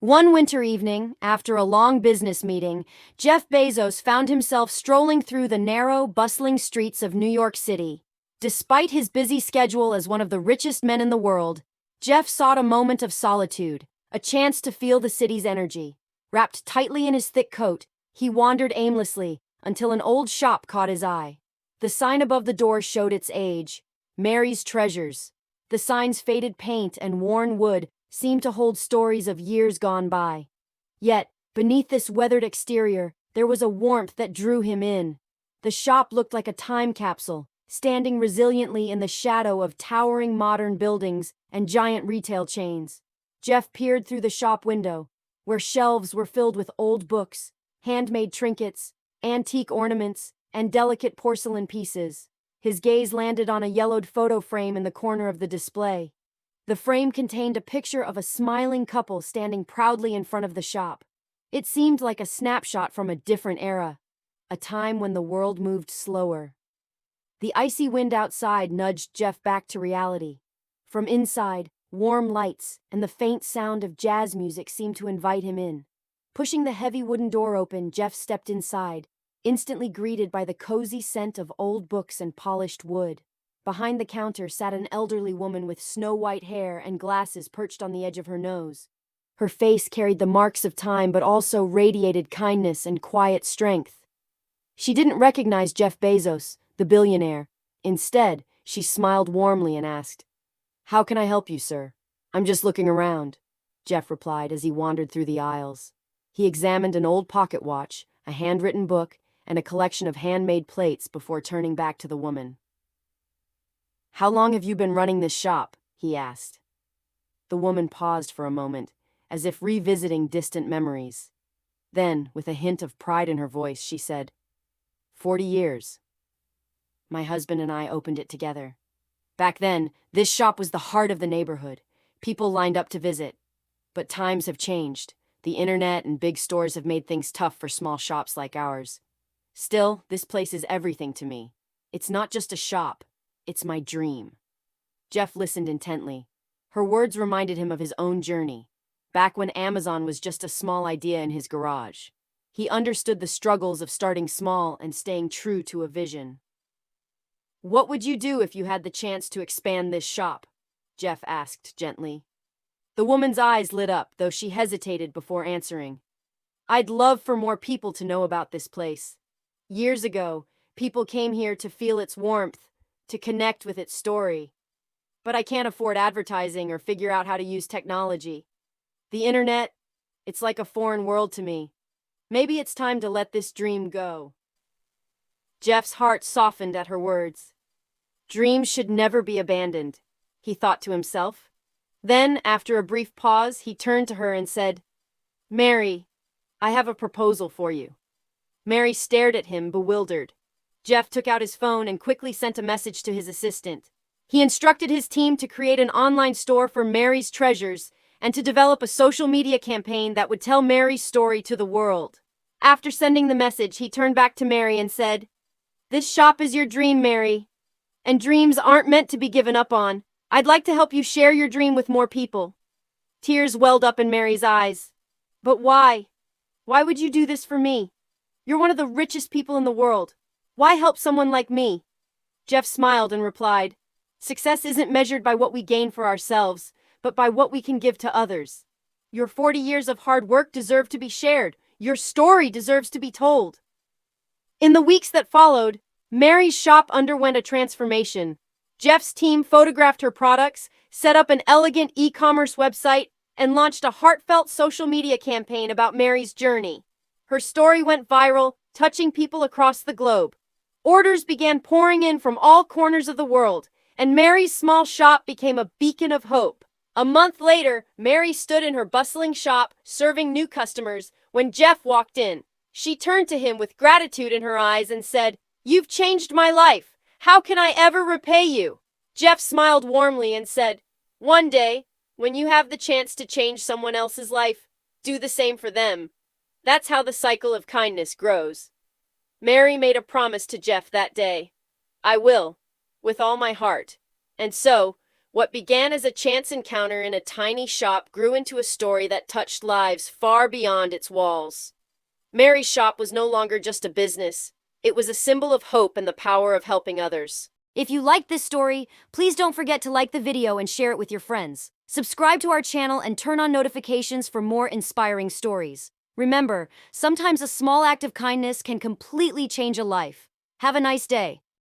One winter evening, after a long business meeting, Jeff Bezos found himself strolling through the narrow, bustling streets of New York City. Despite his busy schedule as one of the richest men in the world, Jeff sought a moment of solitude, a chance to feel the city's energy. Wrapped tightly in his thick coat, he wandered aimlessly until an old shop caught his eye. The sign above the door showed its age, Mary's Treasures. The sign's faded paint and worn wood seemed to hold stories of years gone by. Yet, beneath this weathered exterior, there was a warmth that drew him in. The shop looked like a time capsule, standing resiliently in the shadow of towering modern buildings and giant retail chains. Jeff peered through the shop window, where shelves were filled with old books, handmade trinkets, antique ornaments, and delicate porcelain pieces. His gaze landed on a yellowed photo frame in the corner of the display. The frame contained a picture of a smiling couple standing proudly in front of the shop. It seemed like a snapshot from a different era, a time when the world moved slower. The icy wind outside nudged Jeff back to reality. From inside, warm lights and the faint sound of jazz music seemed to invite him in. Pushing the heavy wooden door open, Jeff stepped inside, instantly greeted by the cozy scent of old books and polished wood. Behind the counter sat an elderly woman with snow-white hair and glasses perched on the edge of her nose. Her face carried the marks of time but also radiated kindness and quiet strength. She didn't recognize Jeff Bezos, the billionaire. Instead, she smiled warmly and asked, "How can I help you, sir?" "I'm just looking around," Jeff replied as he wandered through the aisles. He examined an old pocket watch, a handwritten book, and a collection of handmade plates before turning back to the woman. "How long have you been running this shop?" he asked. The woman paused for a moment, as if revisiting distant memories. Then, with a hint of pride in her voice, she said, 40 years. My husband and I opened it together. Back then, this shop was the heart of the neighborhood. People lined up to visit. But times have changed. The internet and big stores have made things tough for small shops like ours. Still, this place is everything to me. It's not just a shop. It's my dream." Jeff listened intently. Her words reminded him of his own journey, back when Amazon was just a small idea in his garage. He understood the struggles of starting small and staying true to a vision. "What would you do if you had the chance to expand this shop?" Jeff asked gently. The woman's eyes lit up, though she hesitated before answering. "I'd love for more people to know about this place. Years ago, people came here to feel its warmth, to connect with its story. But I can't afford advertising or figure out how to use technology. The internet, it's like a foreign world to me. Maybe it's time to let this dream go." Jeff's heart softened at her words. Dreams should never be abandoned, he thought to himself. Then, after a brief pause, he turned to her and said, "Mary, I have a proposal for you." Mary stared at him, bewildered. Jeff took out his phone and quickly sent a message to his assistant. He instructed his team to create an online store for Mary's Treasures and to develop a social media campaign that would tell Mary's story to the world. After sending the message, he turned back to Mary and said, "This shop is your dream, Mary. And dreams aren't meant to be given up on. I'd like to help you share your dream with more people." Tears welled up in Mary's eyes. "But why? Why would you do this for me? You're one of the richest people in the world. Why help someone like me?" Jeff smiled and replied, "Success isn't measured by what we gain for ourselves, but by what we can give to others. Your 40 years of hard work deserve to be shared. Your story deserves to be told." In the weeks that followed, Mary's shop underwent a transformation. Jeff's team photographed her products, set up an elegant e-commerce website, and launched a heartfelt social media campaign about Mary's journey. Her story went viral, touching people across the globe. Orders began pouring in from all corners of the world, and Mary's small shop became a beacon of hope. A month later, Mary stood in her bustling shop, serving new customers, when Jeff walked in. She turned to him with gratitude in her eyes and said, "You've changed my life. How can I ever repay you?" Jeff smiled warmly and said, "One day, when you have the chance to change someone else's life, do the same for them. That's how the cycle of kindness grows." Mary made a promise to Jeff that day. "I will, with all my heart." And so, What began as a chance encounter in a tiny shop grew into a story that touched lives far beyond its walls. Mary's shop was no longer just a business, it was a symbol of hope and the power of helping others. If you liked this story, please don't forget to like the video and share it with your friends. Subscribe to our channel and turn on notifications for more inspiring stories. Remember, sometimes a small act of kindness can completely change a life. Have a nice day.